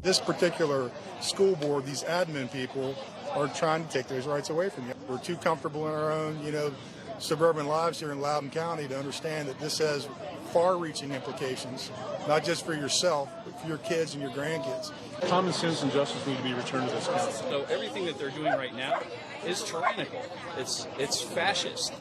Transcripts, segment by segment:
This particular school board, these admin people, are trying to take those rights away from you. We're too comfortable in our own, suburban lives here in Loudoun County to understand that this has far-reaching implications, not just for yourself, but for your kids and your grandkids. Common sense and justice need to be returned to this county. So everything that they're doing right now is tyrannical. It's fascist.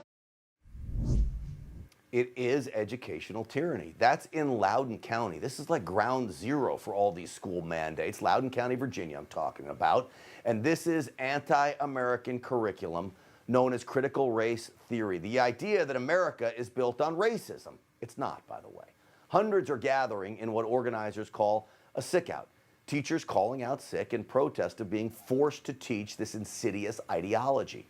It is educational tyranny. That's in Loudoun County. This is like ground zero for all these school mandates. Loudoun County, Virginia, I'm talking about. And this is anti-American curriculum known as critical race theory. The idea that America is built on racism. It's not, by the way. Hundreds are gathering in what organizers call a Sickout. Teachers calling out sick in protest of being forced to teach this insidious ideology.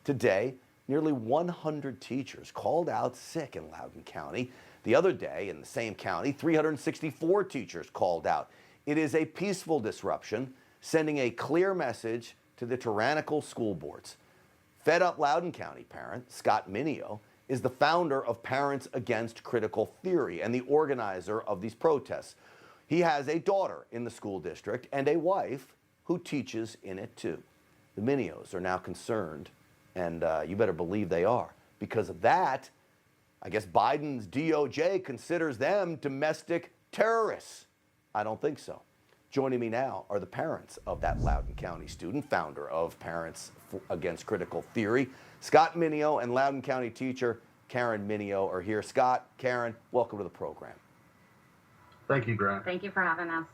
Today, nearly 100 teachers called out sick in Loudoun County. The other day, in the same county, 364 teachers called out. It is a peaceful disruption, sending a clear message to the tyrannical school boards. Fed Up Loudoun County parent Scott Mineo is the founder of Parents Against Critical Theory and the organizer of these protests. He has a daughter in the school district and a wife who teaches in it too. The Mineos are now concerned, and you better believe they are. Because of that, I guess Biden's DOJ considers them domestic terrorists. I don't think so. Joining me now are the parents of that Loudoun County student, founder of Parents Against Critical Theory. Scott Mineo and Loudoun County teacher Karen Mineo are here. Scott, Karen, welcome to the program. Thank you, Grant. Thank you for having us.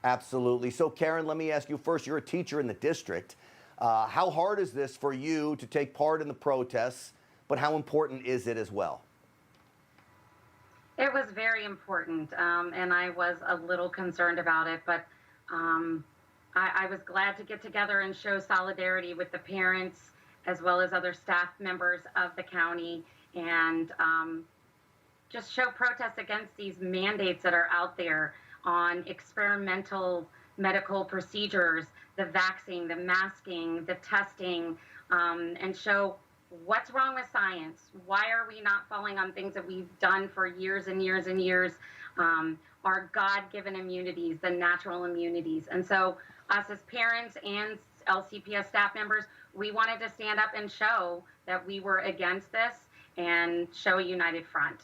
Absolutely. So, Karen, let me ask you first. You're a teacher in the district. How hard is this for you to take part in the protests, but how important is it as well? It was very important, and I was a little concerned about it, but I was glad to get together and show solidarity with the parents as well as other staff members of the county, and just show protest against these mandates that are out there on experimental medical procedures, the vaccine, the masking, the testing, and show what's wrong with science. Why are we not falling on things that we've done for years and years and years? Our God-given immunities, the natural immunities. And so us as parents and LCPS staff members, we wanted to stand up and show that we were against this and show a united front.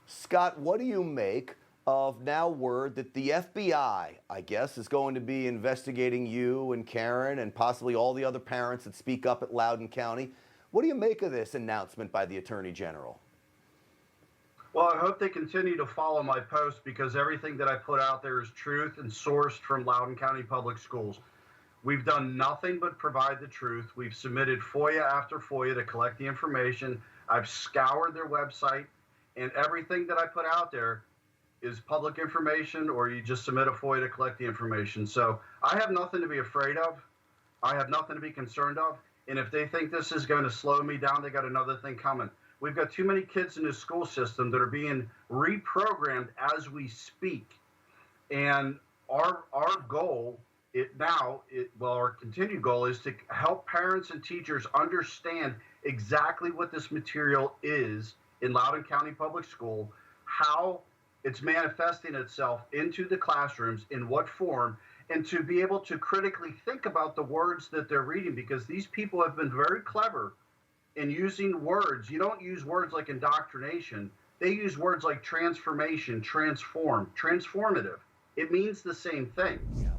Scott, what do you make of now word that the FBI, I guess, is going to be investigating you and Karen and possibly all the other parents that speak up at Loudoun County? What do you make of this announcement by the Attorney General? Well, I hope they continue to follow my post because everything that I put out there is truth and sourced from Loudoun County Public Schools. We've done nothing but provide the truth. We've submitted FOIA after FOIA to collect the information. I've scoured their website, and everything that I put out there is public information, or you just submit a FOIA to collect the information. So I have nothing to be afraid of. I have nothing to be concerned of. And if they think this is going to slow me down, they got another thing coming. We've got too many kids in the school system that are being reprogrammed as we speak. And our goal, our continued goal is to help parents and teachers understand exactly what this material is in Loudoun County Public School, how it's manifesting itself into the classrooms, in what form, and to be able to critically think about the words that they're reading, because these people have been very clever in using words. You don't use words like indoctrination. They use words like transformation, transform, transformative. It means the same thing. Yeah.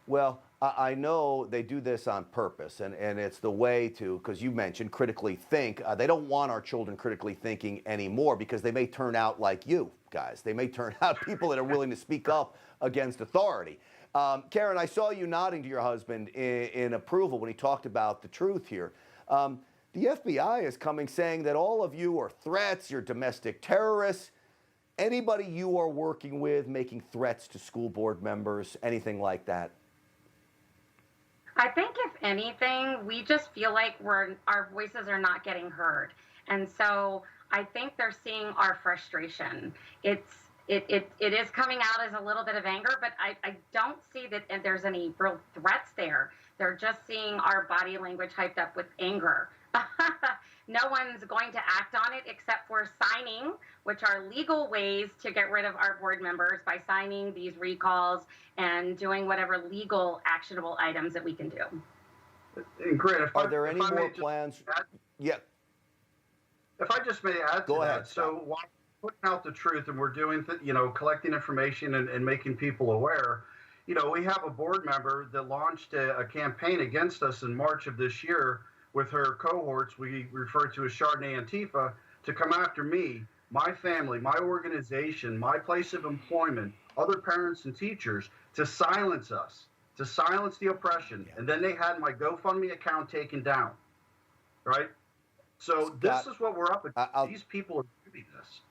Well, I know they do this on purpose, and it's the way to, because you mentioned critically think. They don't want our children critically thinking anymore because they may turn out like you guys. They may turn out people that are willing to speak up against authority. Karen, I saw you nodding to your husband in approval when he talked about the truth here. The FBI is coming saying that all of you are threats, you're domestic terrorists. Anybody you are working with making threats to school board members, anything like that? I think if anything, we just feel like our voices are not getting heard. And so I think they're seeing our frustration. It is coming out as a little bit of anger, but I don't see that there's any real threats there. They're just seeing our body language hyped up with anger. no one's going to act on it except for signing, which are legal ways to get rid of our board members by signing these recalls and doing whatever legal actionable items that we can do. And Grant, Are there any more plans? Yeah. If I just may add to Go that, ahead, so while we're putting out the truth and we're doing, collecting information and making people aware, we have a board member that launched a campaign against us in March of this year with her cohorts, we refer to as Chardonnay Antifa, to come after me, my family, my organization, my place of employment, other parents and teachers, to silence us, to silence the oppression. And then they had my GoFundMe account taken down, right? So this is what we're up against. These people are doing this.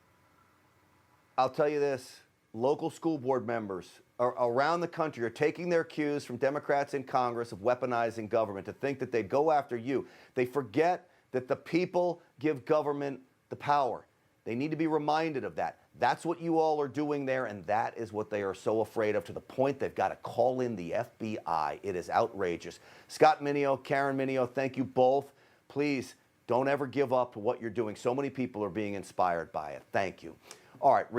I'll tell you this, local school board members around the country are taking their cues from Democrats in Congress of weaponizing government to think that they go after you. They forget that the people give government the power. They need to be reminded of that. That's what you all are doing there, and that is what they are so afraid of, to the point they've got to call in the FBI. It is outrageous. Scott Mineo, Karen Mineo, thank you both. Please don't ever give up what you're doing. So many people are being inspired by it. Thank you. All right.